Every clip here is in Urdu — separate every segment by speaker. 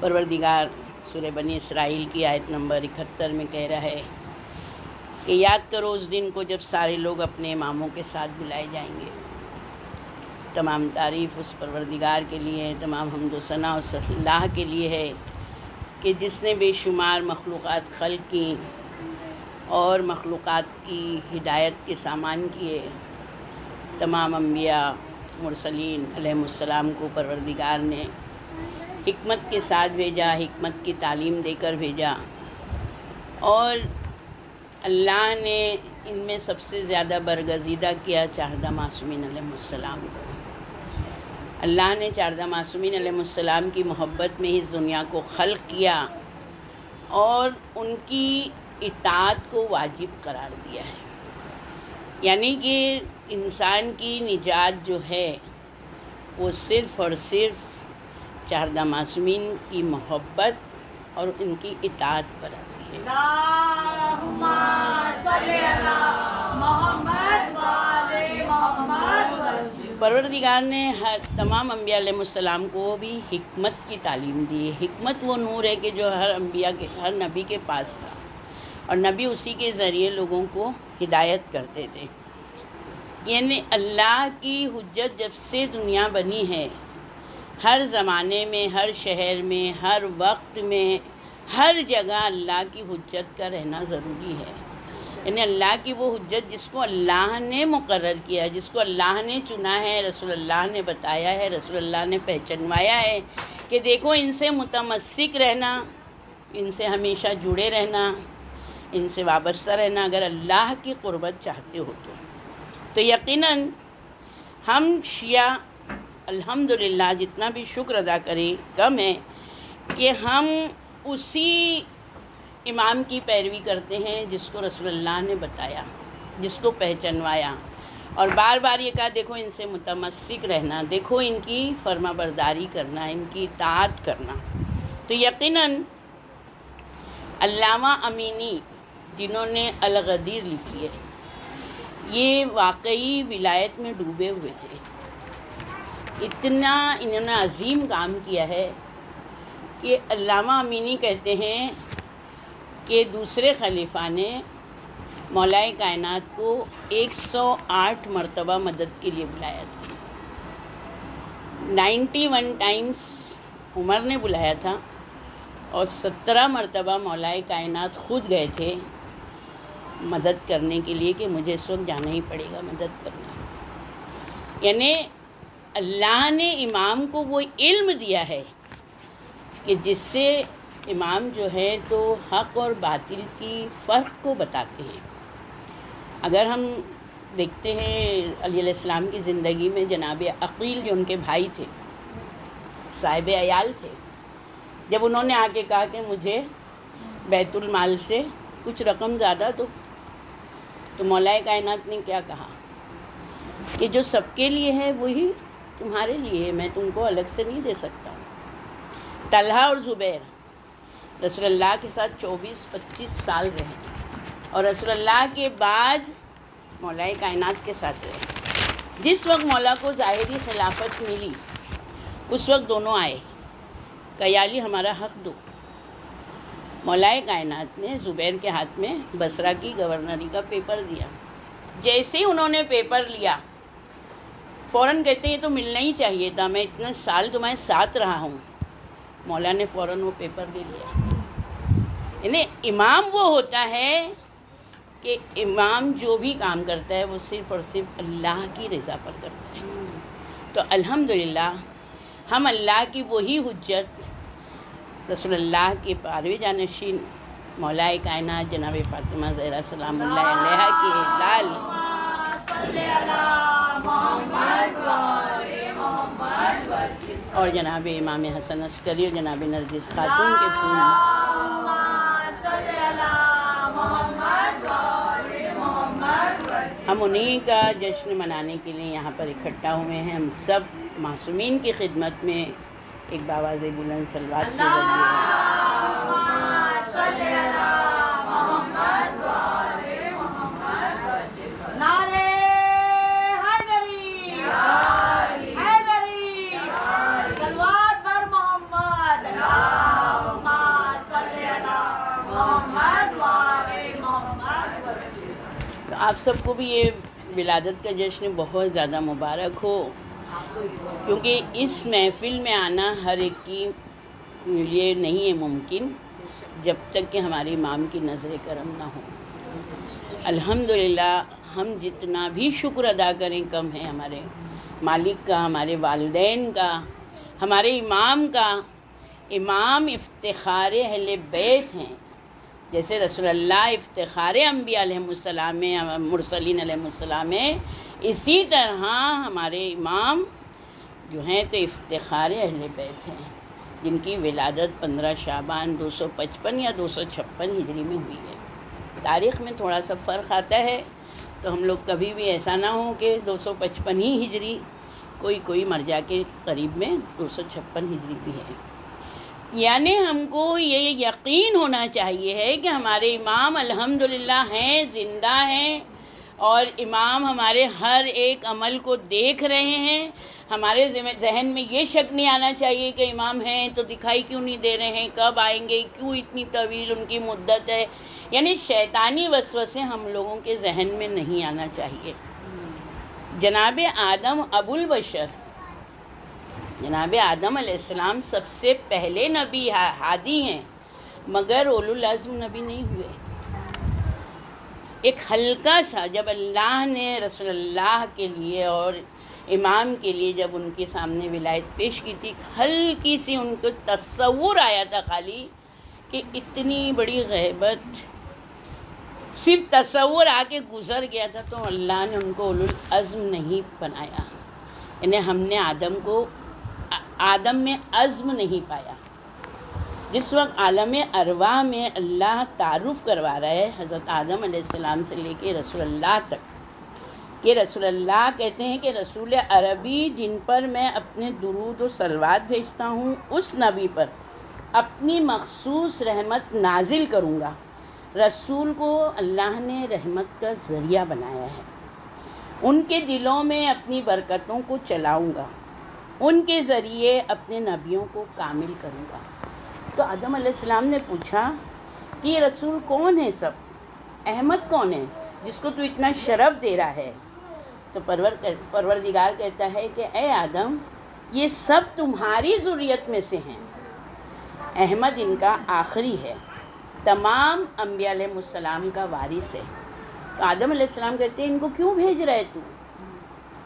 Speaker 1: پروردگار سورہ بنی اسرائیل کی آیت نمبر 71 میں کہہ رہا ہے کہ یاد کرو اس دن کو جب سارے لوگ اپنے اماموں کے ساتھ بلائے جائیں گے۔ تمام تعریف اس پروردگار کے لیے ہے، تمام حمد و ثنا اس اللہ کے لیے ہے کہ جس نے بے شمار مخلوقات خلق کی اور مخلوقات کی ہدایت کے سامان کیے۔ تمام انبیاء مرسلین علیہ السلام کو پروردگار نے حکمت کے ساتھ بھیجا، حکمت کی تعلیم دے کر بھیجا، اور اللہ نے ان میں سب سے زیادہ برگزیدہ کیا چاردہ معصومین علیہ السلام کو۔ اللہ نے چاردہ معصومین علیہ السلام کی محبت میں اس دنیا کو خلق کیا اور ان کی اطاعت کو واجب قرار دیا ہے، یعنی کہ انسان کی نجات جو ہے وہ صرف اور صرف چاردہ معصومین کی محبت اور ان کی اطاعت پر آتی ہے۔
Speaker 2: اللہم صلی علی محمد و آل محمد۔
Speaker 1: پروردگار نے تمام انبیاء علیہ السلام کو بھی حکمت کی تعلیم دی ہے۔ حکمت وہ نور ہے کہ جو ہر نبی کے پاس تھا، اور نبی اسی کے ذریعے لوگوں کو ہدایت کرتے تھے۔ یعنی اللہ کی حجت جب سے دنیا بنی ہے، ہر زمانے میں، ہر شہر میں، ہر وقت میں، ہر جگہ اللہ کی حجت کا رہنا ضروری ہے۔ یعنی اللہ کی وہ حجت جس کو اللہ نے مقرر کیا ہے، جس کو اللہ نے چنا ہے، رسول اللہ نے بتایا ہے، رسول اللہ نے پہچنوایا ہے کہ دیکھو ان سے متمسک رہنا، ان سے ہمیشہ جڑے رہنا، ان سے وابستہ رہنا اگر اللہ کی قربت چاہتے ہو تو یقیناً ہم شیعہ الحمدللہ جتنا بھی شکر ادا کریں کم ہے کہ ہم اسی امام کی پیروی کرتے ہیں جس کو رسول اللہ نے بتایا، جس کو پہچنوایا، اور بار بار یہ کہا دیکھو ان سے متمسک رہنا، دیکھو ان کی فرما برداری کرنا، ان کی اطاعت کرنا۔ تو یقیناً علامہ امینی جنہوں نے الغدیر لکھی ہے، یہ واقعی ولایت میں ڈوبے ہوئے تھے۔ اتنا انہوں نے عظیم کام کیا ہے کہ علامہ امینی کہتے ہیں کہ دوسرے خلیفہ نے مولا کائنات کو 108 مرتبہ مدد کے لیے بلایا تھا۔ 91 ٹائمز عمر نے بلایا تھا، اور 17 مرتبہ مولا کائنات خود گئے تھے مدد کرنے کے لیے کہ مجھے اس وقت جانا ہی پڑے گا مدد کرنا۔ یعنی اللہ نے امام کو وہ علم دیا ہے کہ جس سے امام جو ہے تو حق اور باطل کی فرق کو بتاتے ہیں۔ اگر ہم دیکھتے ہیں علی علیہ السلام کی زندگی میں جناب عقیل جو ان کے بھائی تھے، صاحب عیال تھے، جب انہوں نے آ کے کہا کہ مجھے بیت المال سے کچھ رقم زیادہ دو، تو مولا کائنات نے کیا کہا کہ جو سب کے لیے ہے وہی تمہارے لیے ہے، میں تم کو الگ سے نہیں دے سکتا۔ طلحہ اور زبیر رسول اللہ کے ساتھ 24-25 سال رہے، اور رسول اللہ کے بعد مولا کائنات کے ساتھ رہے۔ جس وقت مولا کو ظاہری خلافت ملی اس وقت دونوں آئے کہ یا علی ہمارا حق دو۔ مولا کائنات نے زبیر کے ہاتھ میں بصرہ کی گورنری کا پیپر دیا۔ جیسے ہی انہوں نے پیپر لیا فوراً کہتے ہیں یہ تو ملنا ہی چاہیے تھا، میں اتنے سال تمہارے ساتھ رہا ہوں۔ مولا نے فوراً وہ پیپر لے لیا۔ یعنی امام وہ ہوتا ہے کہ امام جو بھی کام کرتا ہے وہ صرف اور صرف اللہ کی رضا پر کرتا ہے۔ تو الحمدللہ ہم اللہ کی وہی حجت رسول اللہ کے پاروی جانشین مولا کائنات جناب فاطمہ زہرا سلام اللہ علیہا کے لال اور جناب امام حسن عسکری اور جناب نرگس خاتون کے پھول، ہم انہیں کا جشن منانے کے لیے یہاں پر اکٹھا ہوئے ہیں۔ ہم سب معصومین کی خدمت میں ایک باواز بلند صلوات کے
Speaker 2: صلوات پر محمد۔
Speaker 1: آپ سب کو بھی یہ ولادت کا جشن بہت زیادہ مبارک ہو، کیونکہ اس محفل میں آنا ہر ایک کی لیے نہیں ہے ممکن جب تک کہ ہمارے امام کی نظر کرم نہ ہو۔ الحمدللہ ہم جتنا بھی شکر ادا کریں کم ہے ہمارے مالک کا، ہمارے والدین کا، ہمارے امام کا۔ امام افتخار اہل بیت ہیں، جیسے رسول اللہ افتخار انبیاء علیہ السلام ہے، مرسلین علیہ السلام ہے، اسی طرح ہمارے امام جو ہیں تو افتخار اہل بیت ہیں، جن کی ولادت 15 شعبان 255 یا 256 ہجری میں ہوئی ہے۔ تاریخ میں تھوڑا سا فرق آتا ہے، تو ہم لوگ کبھی بھی ایسا نہ ہو کہ 255 ہی ہجری، کوئی مر جا کے قریب میں 256 ہجری بھی ہے۔ یعنی ہم کو یہ یقین ہونا چاہیے ہے کہ ہمارے امام الحمدللہ ہیں، زندہ ہیں، اور امام ہمارے ہر ایک عمل کو دیکھ رہے ہیں۔ ہمارے ذہن میں یہ شک نہیں آنا چاہیے کہ امام ہیں تو دکھائی کیوں نہیں دے رہے ہیں، کب آئیں گے، کیوں اتنی طویل ان کی مدت ہے۔ یعنی شیطانی وسوسے ہم لوگوں کے ذہن میں نہیں آنا چاہیے۔ جناب آدم ابو البشر، جناب آدم علیہ السلام سب سے پہلے نبی ہادی ہیں، مگر اولو العزم نبی نہیں ہوئے۔ ایک ہلکا سا جب اللہ نے رسول اللہ کے لیے اور امام کے لیے جب ان کے سامنے ولایت پیش کی تھی، ہلکی سی ان کو تصور آیا تھا خالی کہ اتنی بڑی غیبت صرف تصور آ کے گزر گیا تھا، تو اللہ نے ان کو اولو العزم نہیں بنایا۔ یعنی ہم نے آدم میں عزم نہیں پایا۔ جس وقت عالم ارواح میں اللہ تعارف کروا رہا ہے حضرت آدم علیہ السلام سے لے کے رسول اللہ تک، کہ رسول اللہ کہتے ہیں کہ رسول عربی جن پر میں اپنے درود و صلوات بھیجتا ہوں، اس نبی پر اپنی مخصوص رحمت نازل کروں گا۔ رسول کو اللہ نے رحمت کا ذریعہ بنایا ہے، ان کے دلوں میں اپنی برکتوں کو چلاؤں گا، ان کے ذریعے اپنے نبیوں کو کامل کروں گا۔ تو آدم علیہ السلام نے پوچھا کہ یہ رسول کون ہے، سب احمد کون ہے جس کو تو اتنا شرف دے رہا ہے؟ تو پروردگار کہتا ہے کہ اے آدم، یہ سب تمہاری ذریت میں سے ہیں، احمد ان کا آخری ہے، تمام انبیاء علیہ السلام کا وارث ہے۔ تو آدم علیہ السلام کہتے ہیں ان کو کیوں بھیج رہے تو،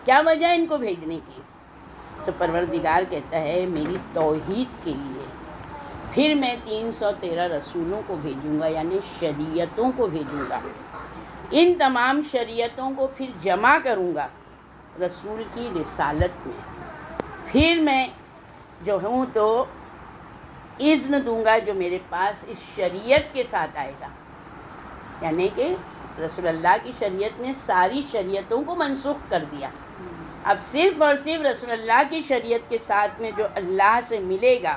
Speaker 1: کیا وجہ ہے ان کو بھیجنے کی؟ تو پروردگار کہتا ہے میری توحید کے لیے۔ پھر میں 313 رسولوں کو بھیجوں گا، یعنی شریعتوں کو بھیجوں گا، ان تمام شریعتوں کو پھر جمع کروں گا رسول کی رسالت میں۔ پھر میں جو ہوں تو اذن دوں گا جو میرے پاس اس شریعت کے ساتھ آئے گا، یعنی کہ رسول اللہ کی شریعت نے ساری شریعتوں کو منسوخ کر دیا۔ اب صرف اور صرف رسول اللہ کی شریعت کے ساتھ میں جو اللہ سے ملے گا،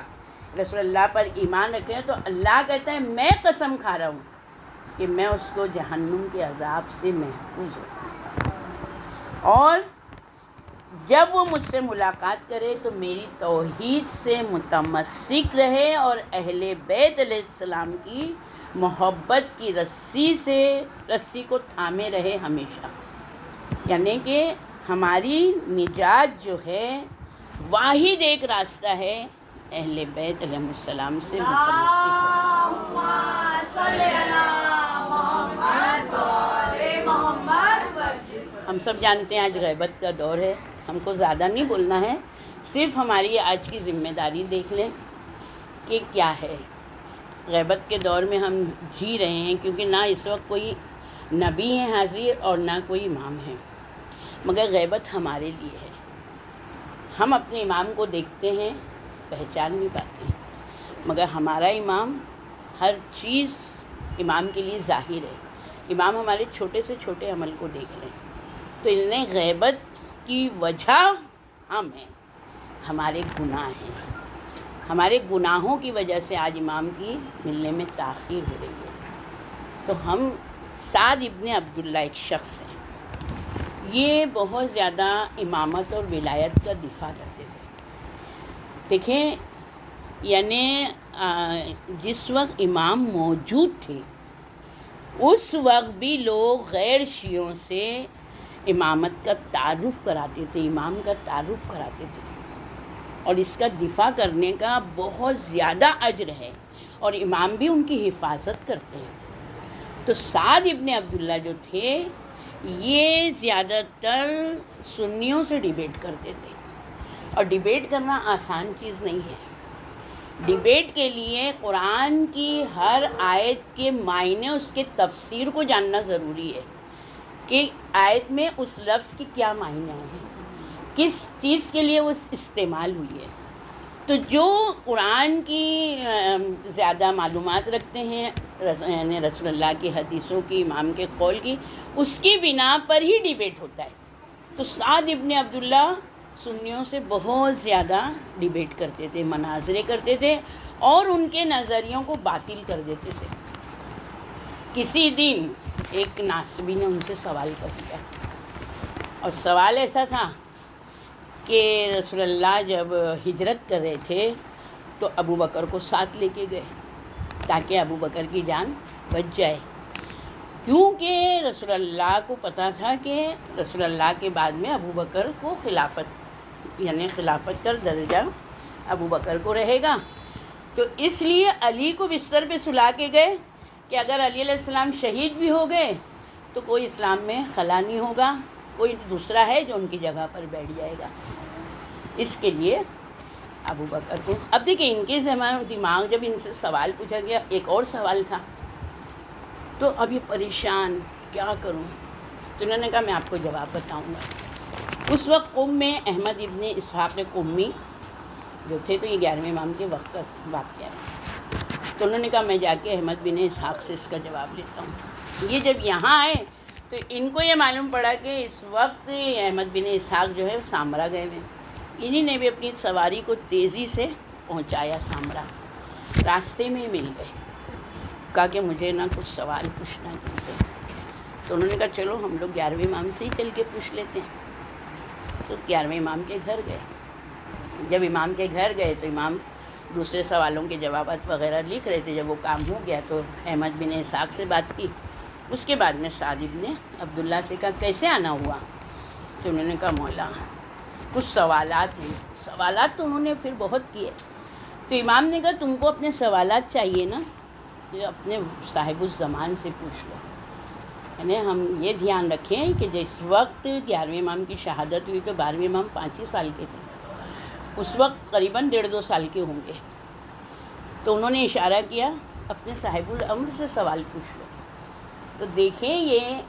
Speaker 1: رسول اللہ پر ایمان رکھیں، تو اللہ کہتا ہے میں قسم کھا رہا ہوں کہ میں اس کو جہنم کے عذاب سے محفوظ رکھوں گا، اور جب وہ مجھ سے ملاقات کرے تو میری توحید سے متمسک رہے اور اہل بیت علیہ السلام کی محبت کی رسی کو تھامے رہے ہمیشہ۔ یعنی کہ ہماری نجات جو ہے واحد ایک راستہ ہے اہل بیت علیہ السلام سے متمسک ہو۔ ہم سب جانتے ہیں آج غیبت کا دور ہے، ہم کو زیادہ نہیں بولنا ہے، صرف ہماری آج کی ذمہ داری دیکھ لیں کہ کیا ہے۔ غیبت کے دور میں ہم جی رہے ہیں، کیونکہ نہ اس وقت کوئی نبی ہے حاضر اور نہ کوئی امام ہے، مگر غیبت ہمارے لیے ہے۔ ہم اپنے امام کو دیکھتے ہیں، پہچان نہیں پاتے، مگر ہمارا امام ہر چیز امام کے لیے ظاہر ہے۔ امام ہمارے چھوٹے سے چھوٹے عمل کو دیکھ لیں، تو انہیں غیبت کی وجہ ہم ہیں، ہمارے گناہ ہیں، ہمارے گناہوں کی وجہ سے آج امام کی ملنے میں تاخیر ہو رہی ہے۔ تو ہم سعد ابن عبداللہ ایک شخص ہیں، یہ بہت زیادہ امامت اور ولایت کا دفاع کرتے تھے۔ دیکھیں، یعنی جس وقت امام موجود تھے اس وقت بھی لوگ غیر شیعوں سے امامت کا تعارف کراتے تھے، امام کا تعارف کراتے تھے، اور اس کا دفاع کرنے کا بہت زیادہ اجر ہے، اور امام بھی ان کی حفاظت کرتے ہیں۔ تو سعد ابن عبداللہ جو تھے یہ زیادہ تر سنیوں سے ڈیبیٹ کرتے تھے، اور ڈیبیٹ کرنا آسان چیز نہیں ہے۔ ڈیبیٹ کے لیے قرآن کی ہر آیت کے معنی، اس کے تفسیر کو جاننا ضروری ہے کہ آیت میں اس لفظ کی کیا معنی ہیں، کس چیز کے لیے وہ استعمال ہوئی ہے۔ تو جو قرآن کی زیادہ معلومات رکھتے ہیں، یعنی رسول اللہ کی حدیثوں کی، امام کے قول کی، اس کی بنا پر ہی ڈیبیٹ ہوتا ہے۔ تو سعد ابن عبداللہ سنیوں سے بہت زیادہ ڈیبیٹ کرتے تھے، مناظرے کرتے تھے، اور ان کے نظریوں کو باطل کر دیتے تھے۔ کسی دن ایک ناسبی نے ان سے سوال کر دیا، اور سوال ایسا تھا کہ رسول اللہ جب ہجرت کر رہے تھے تو ابو بکر کو ساتھ لے کے گئے تاکہ ابو بکر کی جان بچ جائے، کیونکہ رسول اللہ کو پتہ تھا کہ رسول اللہ کے بعد میں ابو بکر کو خلافت، یعنی خلافت کا درجہ ابو بکر کو رہے گا۔ تو اس لیے علی کو بستر پہ سلا کے گئے کہ اگر علی علیہ السلام شہید بھی ہو گئے تو کوئی اسلام میں خلا نہیں ہوگا، کوئی دوسرا ہے جو ان کی جگہ پر بیٹھ جائے گا۔ اس کے لیے ابو بکر کو، اب دیکھیں ان کے دماغ جب ان سے سوال پوچھا گیا، ایک اور سوال تھا، تو اب یہ پریشان کیا کروں، تو انہوں نے کہا میں آپ کو جواب بتاؤں گا۔ اس وقت قم میں احمد ابن اسحاق قمی جو تھے، تو یہ 11ویں امام کے وقت کا واقعہ ہے، تو انہوں نے کہا میں جا کے احمد بن اسحاق سے اس کا جواب لیتا ہوں۔ یہ جب یہاں آئے تو ان کو یہ معلوم پڑا کہ اس وقت احمد بن اسحاق جو ہے سامرا گئے ہوئے، انہی نے بھی اپنی سواری کو تیزی سے پہنچایا سامرا، راستے میں ہی مل گئے، کہا کہ مجھے نہ کچھ سوال پوچھنا ہے تم سے، تو انہوں نے کہا چلو ہم لوگ 11ویں امام سے ہی چل کے پوچھ لیتے ہیں۔ تو 11ویں امام کے گھر گئے، جب امام کے گھر گئے تو امام دوسرے سوالوں کے جوابات وغیرہ لکھ رہے تھے۔ جب وہ کام ہو گیا تو احمد بن اسحاق سے بات کی، اس کے بعد میں سعد ابن عبداللہ سے کہا کیسے آنا ہوا، تو انہوں نے کہا مولا کچھ سوالات ہیں۔ سوالات تو انہوں نے پھر بہت کیے، تو امام نے کہا تم کو اپنے سوالات چاہیے نا، یہ اپنے صاحب الزمان سے پوچھ لو۔ یعنی ہم یہ دھیان رکھیں کہ جس وقت 11ویں امام کی شہادت ہوئی تو 12ویں امام 5 ہی سال کے تھے، اس وقت قریباً 1.5-2 سال کے ہوں گے، تو انہوں نے اشارہ کیا اپنے صاحب الامر سے سوال پوچھ لو۔ تو دیکھیں یہ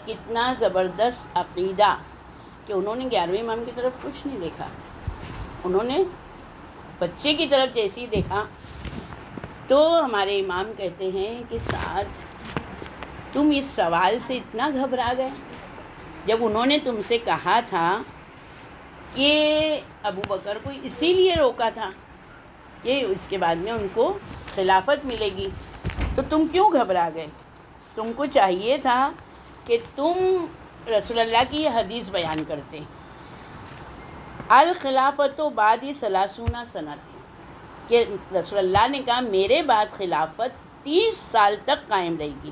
Speaker 1: کتنا زبردست عقیدہ کہ انہوں نے 11ویں امام کی طرف کچھ نہیں دیکھا، انہوں نے بچے کی طرف جیسے ہی دیکھا تو ہمارے امام کہتے ہیں کہ سعد تم اس سوال سے اتنا گھبرا گئے، جب انہوں نے تم سے کہا تھا کہ ابو بکر کو اسی لیے روکا تھا کہ اس کے بعد میں ان کو خلافت ملے گی، تو تم کیوں گھبرا گئے؟ تم کو چاہیے تھا کہ تم رسول اللہ کی یہ حدیث بیان کرتے، الخلافت و بعد 30 سنۃ، کہ رسول اللہ نے کہا میرے بعد خلافت 30 سال تک قائم رہے گی،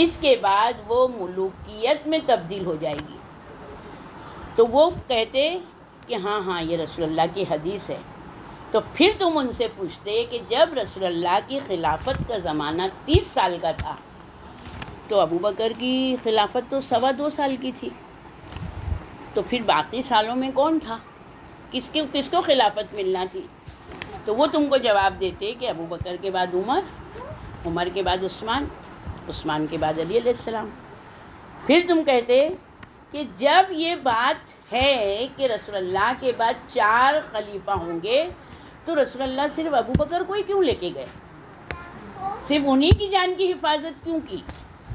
Speaker 1: اس کے بعد وہ ملوکیت میں تبدیل ہو جائے گی۔ تو وہ کہتے کہ ہاں یہ رسول اللہ کی حدیث ہے، تو پھر تم ان سے پوچھتے کہ جب رسول اللہ کی خلافت کا زمانہ 30 سال کا تھا تو ابو بکر کی خلافت تو 2.25 سال کی تھی، تو پھر باقی سالوں میں کون تھا، کس کو خلافت ملنا تھی؟ تو وہ تم کو جواب دیتے کہ ابو بکر کے بعد عمر، عمر کے بعد عثمان، عثمان کے بعد علی علیہ السلام۔ پھر تم کہتے کہ جب یہ بات ہے کہ رسول اللہ کے بعد 4 خلیفہ ہوں گے تو رسول اللہ صرف ابو بکر کو ہی کیوں لے کے گئے، صرف انہی کی جان کی حفاظت کیوں کی؟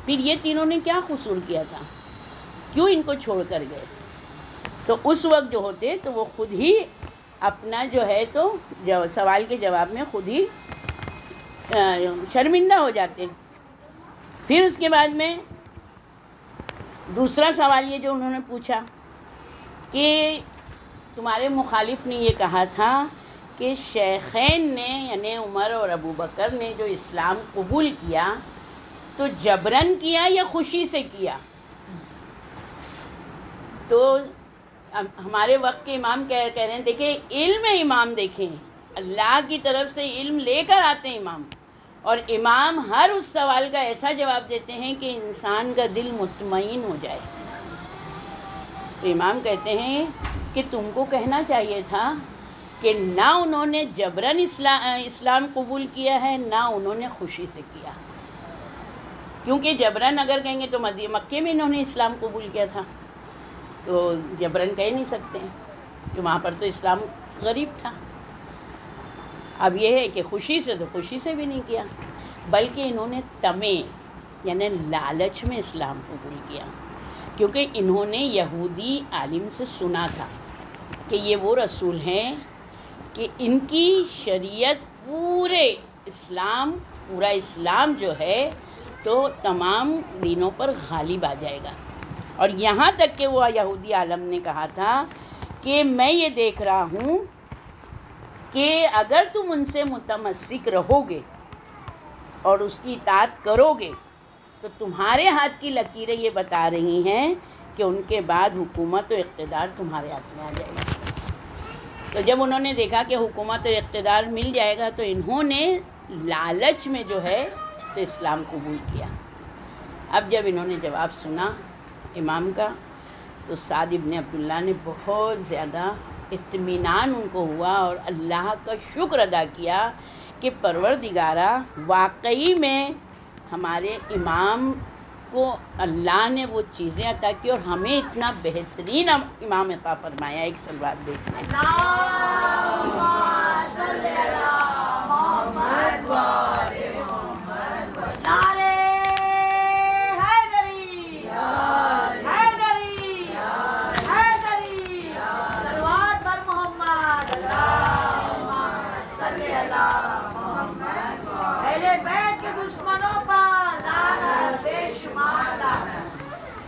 Speaker 1: پھر یہ تینوں نے کیا قصور کیا تھا، کیوں ان کو چھوڑ کر گئے؟ تو اس وقت جو ہوتے تو وہ خود ہی اپنا جو ہے تو سوال کے جواب میں خود ہی شرمندہ ہو جاتے۔ پھر اس کے بعد میں دوسرا سوال یہ جو انہوں نے پوچھا کہ تمہارے مخالف نے یہ کہا تھا کہ شیخین نے یعنی عمر اور ابو بکر نے جو اسلام قبول کیا تو جبرن کیا یا خوشی سے کیا؟ تو ہمارے وقت کے امام کہہ رہے ہیں، دیکھیں علم امام، دیکھیں اللہ کی طرف سے علم لے کر آتے ہیں امام، اور امام ہر اس سوال کا ایسا جواب دیتے ہیں کہ انسان کا دل مطمئن ہو جائے۔ تو امام کہتے ہیں کہ تم کو کہنا چاہیے تھا کہ نہ انہوں نے جبرن اسلام قبول کیا ہے، نہ انہوں نے خوشی سے کیا، کیونکہ جبرن اگر کہیں گے تو مکے میں انہوں نے اسلام قبول کیا تھا، تو جبرن کہہ نہیں سکتے ہیں کہ وہاں پر تو اسلام غریب تھا۔ اب یہ ہے کہ خوشی سے، تو خوشی سے بھی نہیں کیا، بلکہ انہوں نے طمع یعنی لالچ میں اسلام قبول کیا، کیونکہ انہوں نے یہودی عالم سے سنا تھا کہ یہ وہ رسول ہیں کہ ان کی شریعت پورا اسلام جو ہے تو تمام دینوں پر غالب آ جائے گا۔ اور یہاں تک کہ وہ یہودی عالم نے کہا تھا کہ میں یہ دیکھ رہا ہوں کہ اگر تم ان سے متمسک رہو گے اور اس کی اطاعت کرو گے تو تمہارے ہاتھ کی لکیریں یہ بتا رہی ہیں کہ ان کے بعد حکومت و اقتدار تمہارے ہاتھ میں آ جائے گا۔ تو جب انہوں نے دیکھا کہ حکومت اور اقتدار مل جائے گا تو انہوں نے لالچ میں جو ہے تو اسلام قبول کیا۔ اب جب انہوں نے جواب سنا امام کا تو سعد ابن عبداللہ نے بہت زیادہ اطمینان ان کو ہوا اور اللہ کا شکر ادا کیا کہ پروردگارہ واقعی میں ہمارے امام کو اللہ نے وہ چیزیں عطا کی اور ہمیں اتنا بہترین امام عطا فرمایا۔ ایک صلوات دیکھتے ہیں۔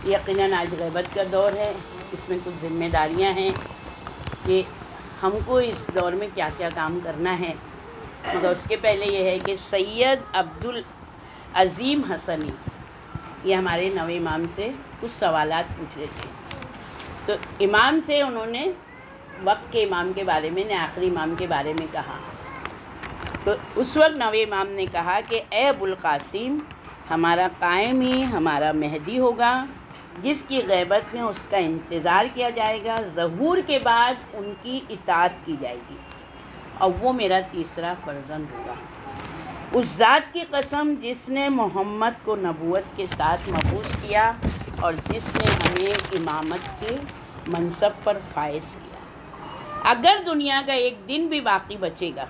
Speaker 1: یقیناً آج غیبت کا دور ہے، اس میں کچھ ذمہ داریاں ہیں کہ ہم کو اس دور میں کیا کیا کام کرنا ہے، مگر اس کے پہلے یہ ہے کہ سید عبدالعظیم حسنی یہ ہمارے نوے امام سے کچھ سوالات پوچھ رہے تھے۔ تو امام سے انہوں نے وقت کے امام کے بارے میں، آخری امام کے بارے میں کہا، تو اس وقت نوے امام نے کہا کہ اے ابوالقاسم، ہمارا قائم ہی ہمارا مہدی ہوگا جس کی غیبت میں اس کا انتظار کیا جائے گا، ظہور کے بعد ان کی اطاعت کی جائے گی، اور وہ میرا تیسرا فرزند ہوگا۔ اس ذات کی قسم جس نے محمد کو نبوت کے ساتھ مبعوث کیا اور جس نے ہمیں امامت کے منصب پر فائز کیا، اگر دنیا کا ایک دن بھی باقی بچے گا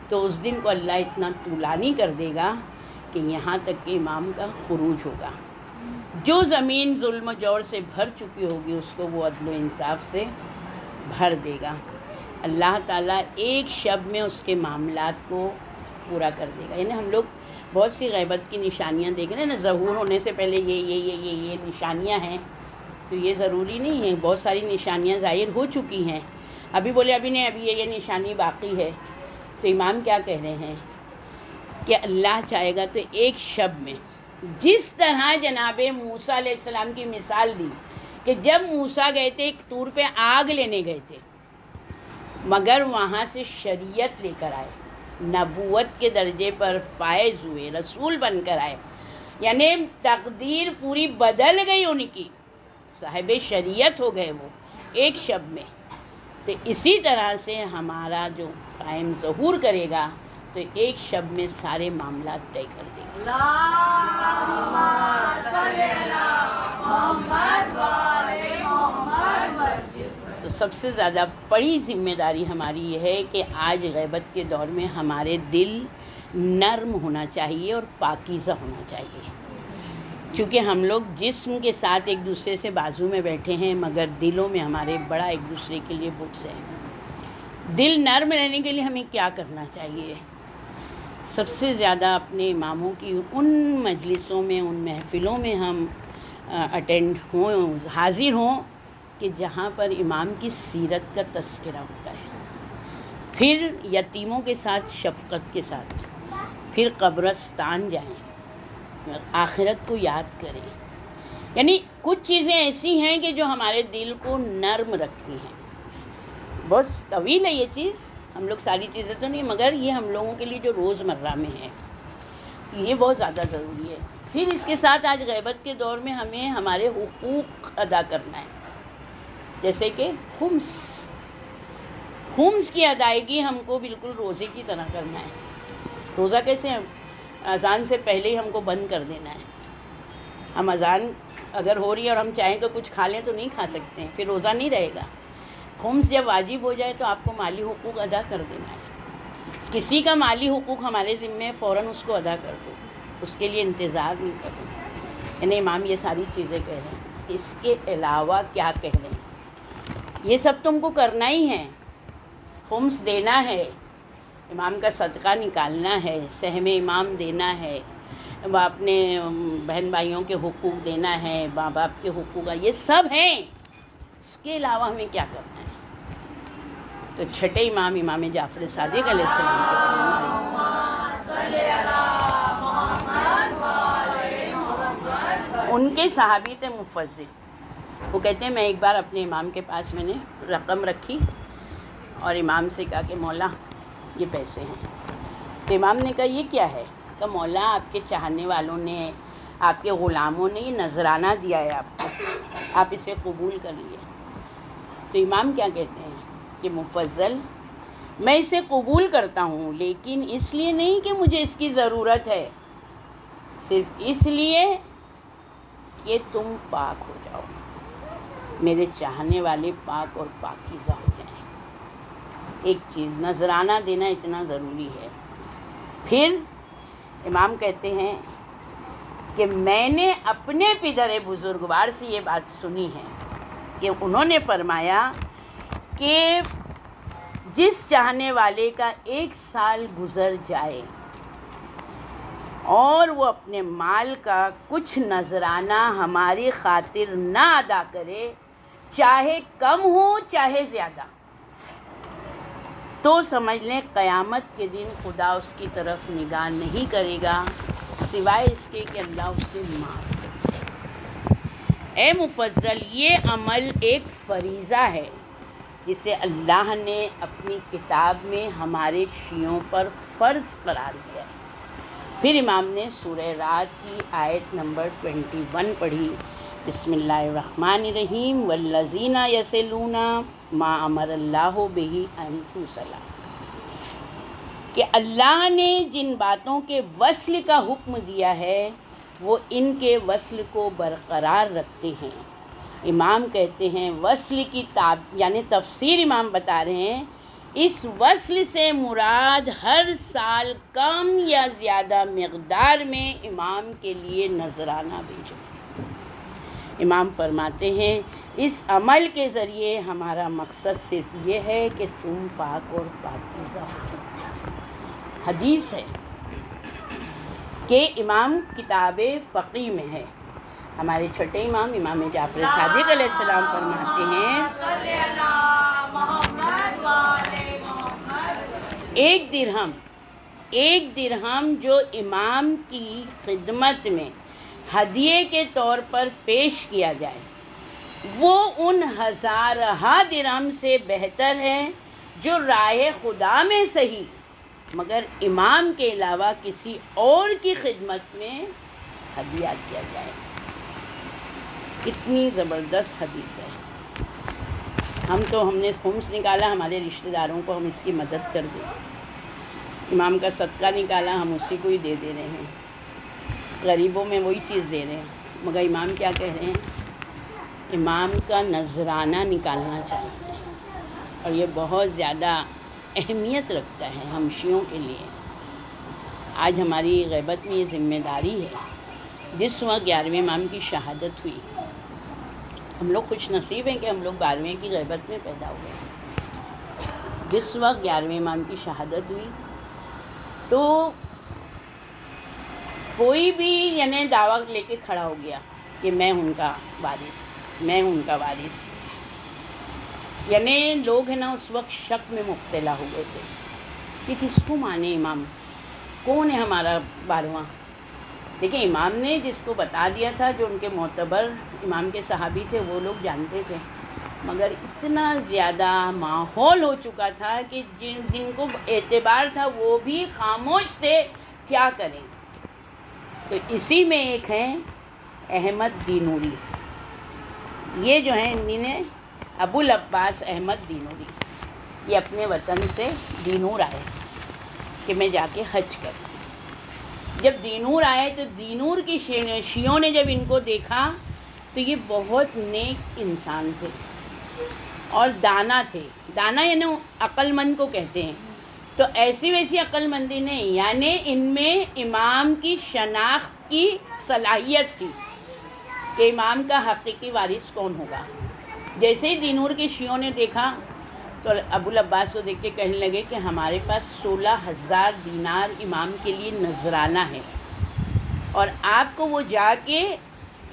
Speaker 1: تو اس دن کو اللہ اتنا طولانی کر دے گا کہ یہاں تک کہ امام کا خروج ہوگا۔ جو زمین ظلم و جور سے بھر چکی ہوگی اس کو وہ عدل و انصاف سے بھر دے گا۔ اللہ تعالیٰ ایک شب میں اس کے معاملات کو پورا کر دے گا۔ یعنی ہم لوگ بہت سی غیبت کی نشانیاں دیکھ رہے ہیں نا، ظہور ہونے سے پہلے یہ نشانیاں ہیں، تو یہ ضروری نہیں ہے، بہت ساری نشانیاں ظاہر ہو چکی ہیں، ابھی بولے ابھی نہیں، ابھی یہ نشانی باقی ہے۔ تو امام کیا کہہ رہے ہیں کہ اللہ چاہے گا تو ایک شب میں، جس طرح جناب موسیٰ علیہ السلام کی مثال دی کہ جب موسیٰ گئے تھے ایک طور پہ آگ لینے گئے تھے، مگر وہاں سے شریعت لے کر آئے، نبوت کے درجے پر فائز ہوئے، رسول بن کر آئے، یعنی تقدیر پوری بدل گئی ان کی، صاحب شریعت ہو گئے وہ ایک شب میں۔ تو اسی طرح سے ہمارا جو قائم ظہور کرے گا تو ایک شب میں سارے معاملات طے کر دے گا۔ تو سب سے زیادہ بڑی ذمہ داری ہماری یہ ہے کہ آج غیبت کے دور میں ہمارے دل نرم ہونا چاہیے اور پاکیزہ ہونا چاہیے، کیونکہ ہم لوگ جسم کے ساتھ ایک دوسرے سے بازو میں بیٹھے ہیں مگر دلوں میں ہمارے بڑا ایک دوسرے کے لیے بغض ہے۔ دل نرم رہنے کے لیے ہمیں کیا کرنا چاہیے؟ سب سے زیادہ اپنے اماموں کی ان مجلسوں میں، ان محفلوں میں ہم اٹینڈ ہوں، حاضر ہوں کہ جہاں پر امام کی سیرت کا تذکرہ ہوتا ہے، پھر یتیموں کے ساتھ شفقت کے ساتھ، پھر قبرستان جائیں، آخرت کو یاد کریں. یعنی کچھ چیزیں ایسی ہیں کہ جو ہمارے دل کو نرم رکھتی ہیں. بہت طویل ہے یہ چیز، ہم لوگ ساری چیزیں تو نہیں، مگر یہ ہم لوگوں کے لیے جو روز مرہ میں ہے یہ بہت زیادہ ضروری ہے. پھر اس کے ساتھ آج غیبت کے دور میں ہمیں ہمارے حقوق ادا کرنا ہے، جیسے کہ خمس کی ادائیگی ہم کو بالکل روزے کی طرح کرنا ہے. روزہ کیسے؟ اذان سے پہلے ہی ہم کو بند کر دینا ہے. ہم اذان اگر ہو رہی ہے اور ہم چاہیں کہ کچھ کھا لیں تو نہیں کھا سکتے ہیں، پھر روزہ نہیں رہے گا. خمس جب واجب ہو جائے تو آپ کو مالی حقوق ادا کر دینا ہے. کسی کا مالی حقوق ہمارے ذمے فوراً اس کو ادا کر دو، اس کے لیے انتظار نہیں کرو. یعنی امام یہ ساری چیزیں کہہ رہے ہیں، اس کے علاوہ کیا کہہ رہے ہیں؟ یہ سب تم کو کرنا ہی ہے. خمس دینا ہے، امام کا صدقہ نکالنا ہے، سہم امام دینا ہے، اپنے بہن بھائیوں کے حقوق دینا ہے، ماں باپ کے حقوق، یہ سب ہیں. اس کے علاوہ ہمیں کیا کرنا ہے؟ تو چھٹے امام، امام جعفر صادق علیہ السلام کے ان کے صحابی تھے مفضل. وہ کہتے ہیں میں ایک بار اپنے امام کے پاس میں نے رقم رکھی اور امام سے کہا کہ مولا یہ پیسے ہیں. تو امام نے کہا یہ کیا ہے؟ کہ مولا آپ کے چاہنے والوں نے، آپ کے غلاموں نے یہ نذرانہ دیا ہے آپ کو، آپ اسے قبول کر لیے. تو امام کیا کہتے ہیں کہ مفضل میں اسے قبول کرتا ہوں، لیکن اس لیے نہیں کہ مجھے اس کی ضرورت ہے، صرف اس لیے کہ تم پاک ہو جاؤ، میرے چاہنے والے پاک اور پاکیزہ ہو جائیں. ایک چیز نذرانہ دینا اتنا ضروری ہے. پھر امام کہتے ہیں کہ میں نے اپنے پدر بزرگوار سے یہ بات سنی ہے کہ انہوں نے فرمایا کہ جس چاہنے والے کا 1 سال گزر جائے اور وہ اپنے مال کا کچھ نذرانہ ہماری خاطر نہ ادا کرے، چاہے کم ہو چاہے زیادہ، تو سمجھ لیں قیامت کے دن خدا اس کی طرف نگاہ نہیں کرے گا سوائے اس کے کہ اللہ اسے معاف کرے. اے مفضل، یہ عمل ایک فریضہ ہے جسے اللہ نے اپنی کتاب میں ہمارے شیعوں پر فرض قرار دیا ہے. پھر امام نے سورہ رعد کی آیت نمبر 21 پڑھی. بسم اللہ الرحمن الرحیم والذین یصلون ما امر اللہ بہ ان یوصل، کہ اللہ نے جن باتوں کے وصل کا حکم دیا ہے وہ ان کے وصل کو برقرار رکھتے ہیں. امام کہتے ہیں وصل کی یعنی تفسیر امام بتا رہے ہیں اس وصل سے مراد ہر سال کم یا زیادہ مقدار میں امام کے لیے نذرانہ بھیجنا. امام فرماتے ہیں اس عمل کے ذریعے ہمارا مقصد صرف یہ ہے کہ تم پاک اور پاکیزہ ہو. حدیث ہے کہ امام کتاب فقہ میں ہے. ہمارے چھٹے امام، امام جعفر صادق علیہ السلام فرماتے ہیں ایک درہم جو امام کی خدمت میں ہدیے کے طور پر پیش کیا جائے وہ ان ہزارہا درہم سے بہتر ہے جو راہ خدا میں صحیح مگر امام کے علاوہ کسی اور کی خدمت میں ہدیہ کیا جائے. اتنی زبردست حدیث ہے. ہم نے خمس نکالا، ہمارے رشتہ داروں کو ہم اس کی مدد کر دیں. امام کا صدقہ نکالا، ہم اسی کو ہی دے رہے ہیں. غریبوں میں وہی چیز دے رہے ہیں. مگر امام کیا کہہ رہے ہیں؟ امام کا نذرانہ نکالنا چاہیے، اور یہ بہت زیادہ اہمیت رکھتا ہے ہم شیعوں کے لیے. آج ہماری غیبت میں یہ ذمہ داری ہے. جس وقت 11ویں امام کی شہادت ہوئی، ہم لوگ خوش نصیب ہیں کہ ہم لوگ 12ویں کی غیبت میں پیدا ہوئے. جس وقت 11ویں امام کی شہادت ہوئی تو کوئی بھی یعنی دعویٰ لے کے کھڑا ہو گیا کہ میں ان کا وارث. یعنی لوگ ہیں نا اس وقت شک میں مبتلا ہو گئے تھے کہ کس کو مانے، امام کون ہے ہمارا 12واں. دیکھیں امام نے جس کو بتا دیا تھا، جو ان کے معتبر امام کے صحابی تھے، وہ لوگ جانتے تھے، مگر اتنا زیادہ ماحول ہو چکا تھا کہ جن کو اعتبار تھا وہ بھی خاموش تھے، کیا کریں؟ تو اسی میں ایک ہیں احمد دینوری، یہ جو ہیں انہیں ابو العباس احمد دینوری، یہ اپنے وطن سے دینور آئے کہ میں جا کے حج کروں۔ جب دینور آئے تو دینور کی شیعوں نے جب ان کو دیکھا تو یہ بہت نیک انسان تھے اور دانا تھے۔ دانا یعنی عقل مند کو کہتے ہیں، تو ایسی ویسی عقل مندی نہیں، یعنی ان میں امام کی شناخت کی صلاحیت تھی کہ امام کا حقیقی وارث کون ہوگا۔ جیسے ہی دینور کے شیعوں نے دیکھا تو ابو العباس کو دیکھ کے کہنے لگے کہ ہمارے پاس 16,000 دینار امام کے لیے نذرانہ ہے اور آپ کو وہ جا کے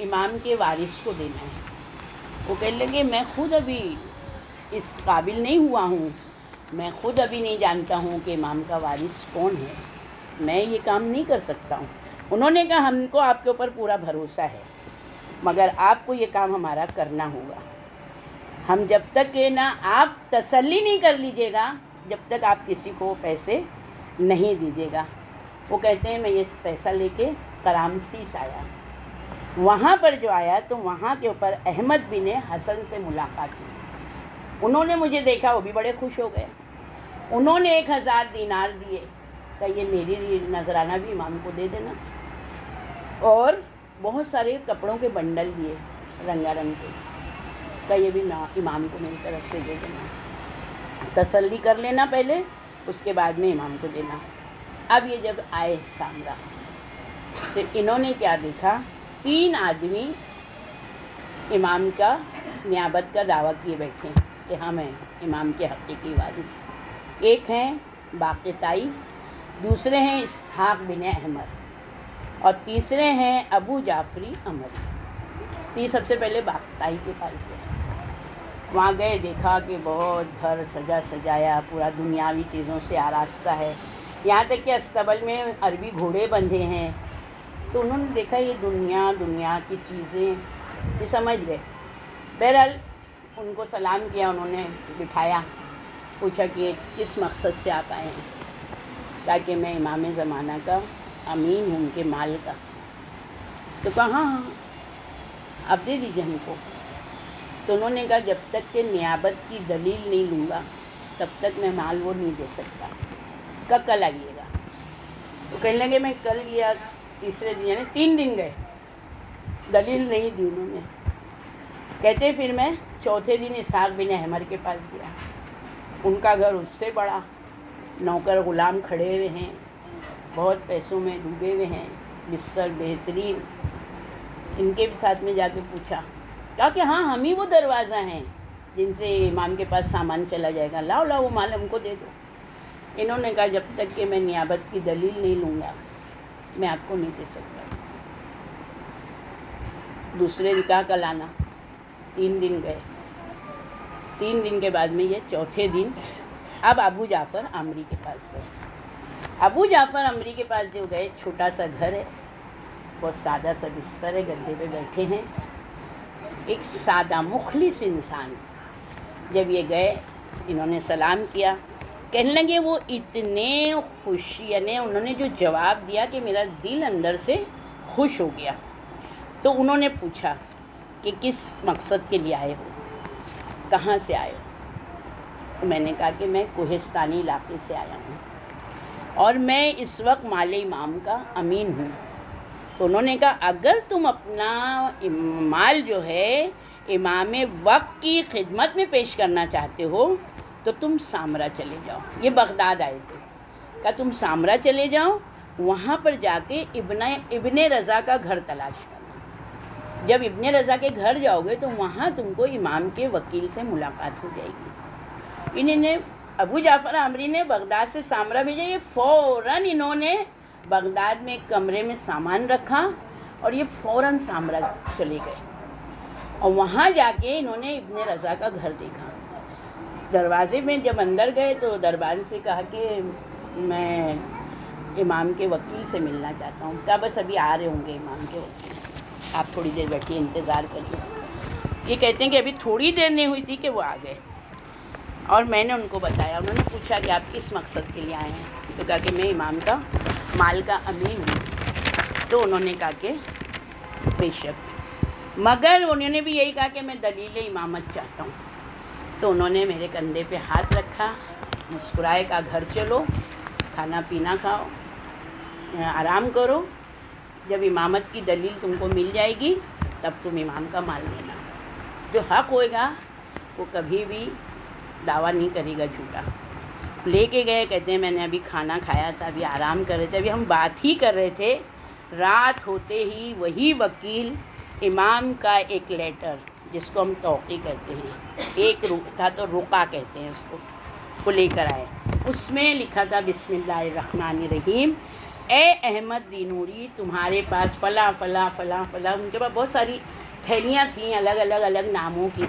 Speaker 1: امام کے وارث کو دینا ہے۔ وہ کہنے لگے میں خود ابھی اس قابل نہیں ہوا ہوں، میں خود ابھی نہیں جانتا ہوں کہ امام کا وارث کون ہے، میں یہ کام نہیں کر سکتا ہوں۔ انہوں نے کہا ہم کو آپ کے اوپر پورا بھروسہ ہے، مگر آپ کو یہ کام ہمارا کرنا ہوگا۔ ہم جب تک کہ نا آپ تسلی نہیں کر لیجیے گا، جب تک آپ کسی کو پیسے نہیں دیجیے گا۔ وہ کہتے ہیں میں یہ پیسہ لے کے قرامسیس آیا، وہاں پر جو آیا تو وہاں کے اوپر احمد بن حسن سے ملاقات کی۔ انہوں نے مجھے دیکھا، وہ بھی بڑے خوش ہو گئے، انہوں نے 1,000 دینار دیے کہ یہ میری نذرانہ بھی امام کو دے دینا، اور بہت سارے کپڑوں کے بنڈل دیے رنگا رنگ کے کہ یہ بھی امام کو میری طرف سے دے دینا، تسلی کر لینا پہلے، اس کے بعد میں امام کو دینا۔ اب یہ جب آئے سامرا تو انہوں نے کیا دیکھا، 3 آدمی امام کا نیابت کا دعویٰ کیے بیٹھے ہیں کہ ہم ہیں امام کے حقیقی وارث۔ ایک ہیں باقتائی، دوسرے ہیں اسحاق بن احمد، اور تیسرے ہیں ابو جعفری امری۔ تو یہ سب سے پہلے باقتائی کے پاس گئے، وہاں گئے، دیکھا کہ بہت گھر سجا سجایا، پورا دنیاوی چیزوں سے آراستہ ہے، یہاں تک کہ استبل میں عربی گھوڑے بندھے ہیں۔ تو انہوں نے دیکھا یہ دنیا کی چیزیں، یہ سمجھ گئے۔ بہرحال ان کو سلام کیا، انہوں نے بٹھایا، پوچھا کہ کس مقصد سے آپ آئے ہیں؟ تاکہ میں امام زمانہ کا امین ہوں ان کے مال کا۔ تو کہاں اب دے دیجیے ہم کو۔ تو انہوں نے کہا جب تک کہ نیابت کی دلیل نہیں لوں گا تب تک میں مال وہ نہیں دے سکتا، کل آئیے گا۔ تو کہنے لگے میں کل گیا، تیسرے دن یعنی 3 دن گئے، دلیل نہیں دی انہوں نے۔ کہتے پھر میں چوتھے دن اسحاق بن احمد کے پاس گیا، ان کا گھر اس سے بڑا، نوکر غلام کھڑے ہوئے ہیں، بہت پیسوں میں ڈوبے ہوئے ہیں، بستر بہترین۔ ان کے بھی ساتھ میں جا کے پوچھا، کہا کہ ہاں ہم ہی وہ دروازہ ہیں جن سے امام کے پاس سامان چلا جائے گا، لاؤ وہ مال ہم کو دے دو۔ انہوں نے کہا جب تک کہ میں نیابت کی دلیل نہیں لوں گا میں آپ کو نہیں دے سکتا۔ دوسرے دن کہا کل آنا، 3 دن گئے، 3 دن کے بعد میں یہ چوتھے دن اب ابو جعفر عمری کے پاس گئے۔ ابو جعفر عمری کے پاس جو گئے، چھوٹا سا گھر ہے، بہت سادہ سا بستر ہے، گدے پہ بیٹھے ہیں، ایک سادہ مخلص انسان۔ جب یہ گئے انہوں نے سلام کیا، کہنے لگے وہ اتنے خوشی، یعنی انہوں نے جو جواب دیا کہ میرا دل اندر سے خوش ہو گیا۔ تو انہوں نے پوچھا کہ کس مقصد کے لیے آئے ہو، کہاں سے آئے ہو؟ تو میں نے کہا کہ میں کوہستانی علاقے سے آیا ہوں اور میں اس وقت مال امام کا امین ہوں۔ تو انہوں نے کہا اگر تم اپنا مال جو ہے امام وقت کی خدمت میں پیش کرنا چاہتے ہو تو تم سامرا چلے جاؤ۔ یہ بغداد آئے تھے، کہا تم سامرا چلے جاؤ، وہاں پر جا کے ابن رضا کا گھر تلاش کرنا۔ جب ابن رضا کے گھر جاؤ گے تو وہاں تم کو امام کے وکیل سے ملاقات ہو جائے گی۔ انہوں نے ابو جعفر عمری نے بغداد سے سامرا بھیجا، یہ فوراً انہوں نے بغداد میں ایک کمرے میں سامان رکھا اور یہ فوراً سامرا چلے گئے، اور وہاں جا کے انہوں نے ابن رضا کا گھر دیکھا۔ دروازے میں جب اندر گئے تو دربان سے کہا کہ میں امام کے وکیل سے ملنا چاہتا ہوں. کہا بس ابھی آ رہے ہوں گے امام کے وکیل, آپ تھوڑی دیر بیٹھیے, انتظار کریے. یہ کہتے ہیں کہ ابھی تھوڑی دیر نہیں ہوئی تھی کہ وہ آ گئے, اور میں نے ان کو بتایا. انہوں نے پوچھا کہ آپ کس مقصد کے لیے آئے ہیں, تو کہا کہ میں امام کا مال کا امین ہوں. تو انہوں نے کہا کہ بے شک, مگر انہوں نے بھی یہی کہا کہ میں دلیل امامت چاہتا ہوں. تو انہوں نے میرے کندھے پہ ہاتھ رکھا, مسکرائے, کہا گھر چلو, کھانا پینا کھاؤ, آرام کرو, جب امامت کی دلیل تم کو مل جائے گی تب تم امام کا مال لینا. جو حق ہوئے گا وہ کبھی بھی دعویٰ نہیں کرے گا جھوٹا. لے کے گئے, کہتے ہیں میں نے ابھی کھانا کھایا تھا, ابھی آرام کر رہے تھے, ابھی ہم بات ہی کر رہے تھے, رات ہوتے ہی وہی وکیل امام کا ایک لیٹر, جس کو ہم توقیع کہتے ہیں, ایک تھا تو رقعہ کہتے ہیں اس کو لے کر آئے. اس میں لکھا تھا بسم اللہ الرحمن الرحیم, اے احمد دینوری تمہارے پاس فلاں فلاں فلاں فلاں. ان کے پاس بہت ساری تھیلیاں تھیں الگ ناموں کی.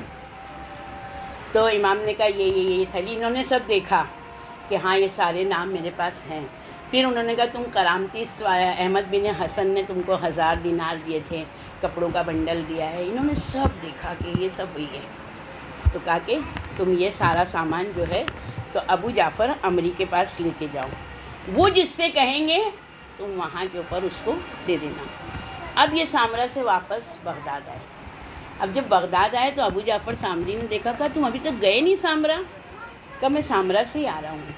Speaker 1: تو امام نے کہا یہ تھیلی. انہوں نے سب دیکھا کہ ہاں یہ سارے نام میرے پاس ہیں. پھر انہوں نے کہا تم کرامتی احمد بن حسن نے تم کو 1000 دینار دیے تھے, کپڑوں کا بنڈل دیا ہے. انہوں نے سب دیکھا کہ یہ سب وہی ہے. تو کہا کہ تم یہ سارا سامان جو ہے تو ابو جعفر عمری کے پاس لے کے جاؤ, وہ جس سے کہیں گے تم وہاں کے اوپر اس کو دے دینا. اب یہ سامرا سے واپس بغداد آئے. اب جب بغداد آئے تو ابو جعفر سامری نے دیکھا, کہا تم ابھی تک گئے نہیں سامرا؟ کہا میں سامرا سے ہی آ رہا ہوں.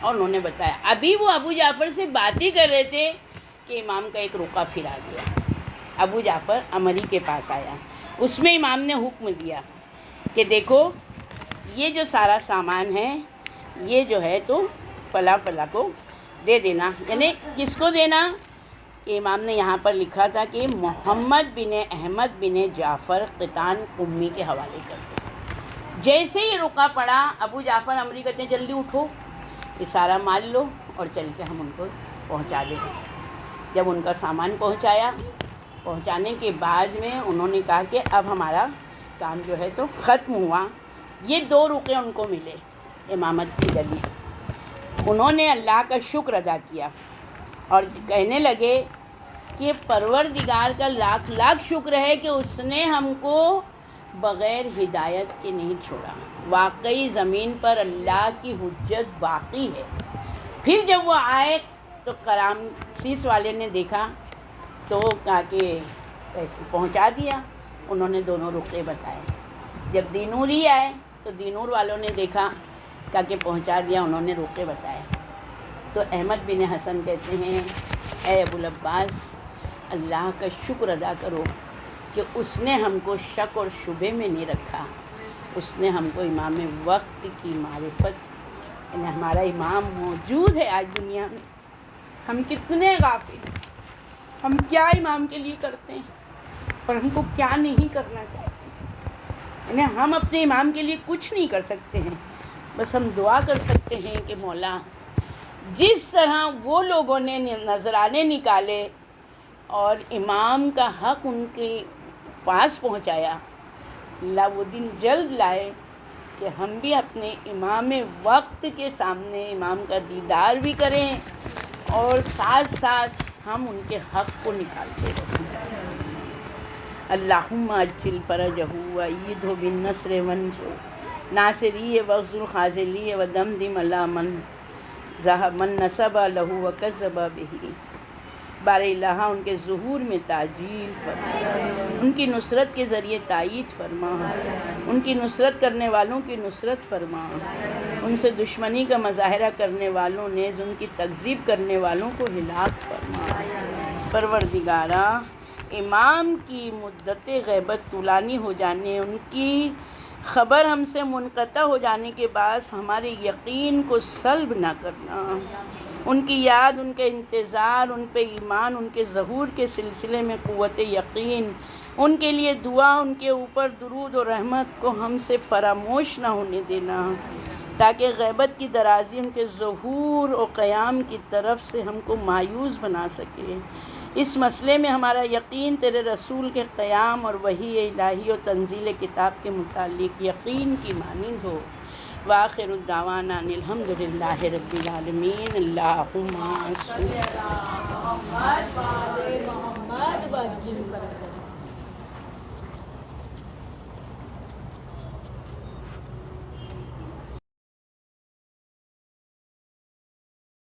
Speaker 1: اور انہوں نے بتایا. ابھی وہ ابو جعفر سے بات ہی کر رہے تھے کہ امام کا ایک رقعہ پھر آ گیا. ابو جعفر عمری کے پاس آیا. اس میں امام نے حکم دیا کہ دیکھو یہ جو سارا سامان ہے یہ جو ہے تو فلاں فلاں کو دے دینا. یعنی کس کو دینا؟ کہ امام نے یہاں پر لکھا تھا کہ محمد بن احمد بن جعفر قطان امی کے حوالے کر دو. جیسے ہی رقعہ پڑا, ابو جعفر عمری کہتے ہیں جلدی اٹھو, یہ سارا مال لو اور چل کے ہم ان کو پہنچا دیں. جب ان کا سامان پہنچانے کے بعد میں انہوں نے کہا کہ اب ہمارا کام جو ہے تو ختم ہوا. یہ 2 رقعے ان کو ملے امامت کی دلیل. انہوں نے اللہ کا شکر ادا کیا اور کہنے لگے کہ پروردگار کا لاکھ لاکھ شکر ہے کہ اس نے ہم کو بغیر ہدایت کے نہیں چھوڑا. واقعی زمین پر اللہ کی حجت باقی ہے. پھر جب وہ آئے تو کرامسیس والے نے دیکھا تو کہا کہ ایسے پہنچا دیا. انہوں نے دونوں رقعے بتائے. جب دینوری آئے تو دینور والوں نے دیکھا, کہا کہ پہنچا دیا. انہوں نے رقعے بتائے. تو احمد بن حسن کہتے ہیں اے ابو العباس, اللہ کا شکر ادا کرو کہ اس نے ہم کو شک اور شبہ میں نہیں رکھا. اس نے ہم کو امام وقت کی معرفت, یعنی ہمارا امام موجود ہے آج دنیا میں. ہم کتنے غافل ہیں, ہم کیا امام کے لیے کرتے ہیں اور ہم کو کیا نہیں کرنا چاہتے. یعنی ہم اپنے امام کے لیے کچھ نہیں کر سکتے ہیں, بس ہم دعا کر سکتے ہیں کہ مولا جس طرح وہ لوگوں نے نذرانے نکالے اور امام کا حق ان کے پاس پہنچایا, اللہ وہ دن جلد لائے کہ ہم بھی اپنے امام وقت کے سامنے امام کا دیدار بھی کریں اور ساتھ ساتھ ہم ان کے حق کو نکالتے رہیں. اللہم اجل فرجہ وایدہ بالنصر وانصر ناصری واخذل خاذلی ودمدم علی من نصب لہ وکذب بہ. بار الہ ان کے ظہور میں تعجیل فرما, ان کی نصرت کے ذریعے تائید فرما, ان کی نصرت کرنے والوں کی نصرت فرما, ان سے دشمنی کا مظاہرہ کرنے والوں نے ان کی تکذیب کرنے والوں کو ہلاک فرما. پروردگارا امام کی مدت غیبت طولانی ہو جانے, ان کی خبر ہم سے منقطع ہو جانے کے بعد ہمارے یقین کو سلب نہ کرنا. ان کی یاد, ان کے انتظار, ان پہ ایمان, ان کے ظہور کے سلسلے میں قوت یقین, ان کے لیے دعا, ان کے اوپر درود و رحمت کو ہم سے فراموش نہ ہونے دینا, تاکہ غیبت کی درازی ان کے ظہور و قیام کی طرف سے ہم کو مایوس بنا سکے. اس مسئلے میں ہمارا یقین تیرے رسول کے قیام اور وحی الہی و تنزیل کتاب کے متعلق یقین کی مانند ہو. وآخر الدعوانا ان الحمد للہ رب العالمین۔ اللہم صل
Speaker 2: محمد وعلے محمد وجل برکت۔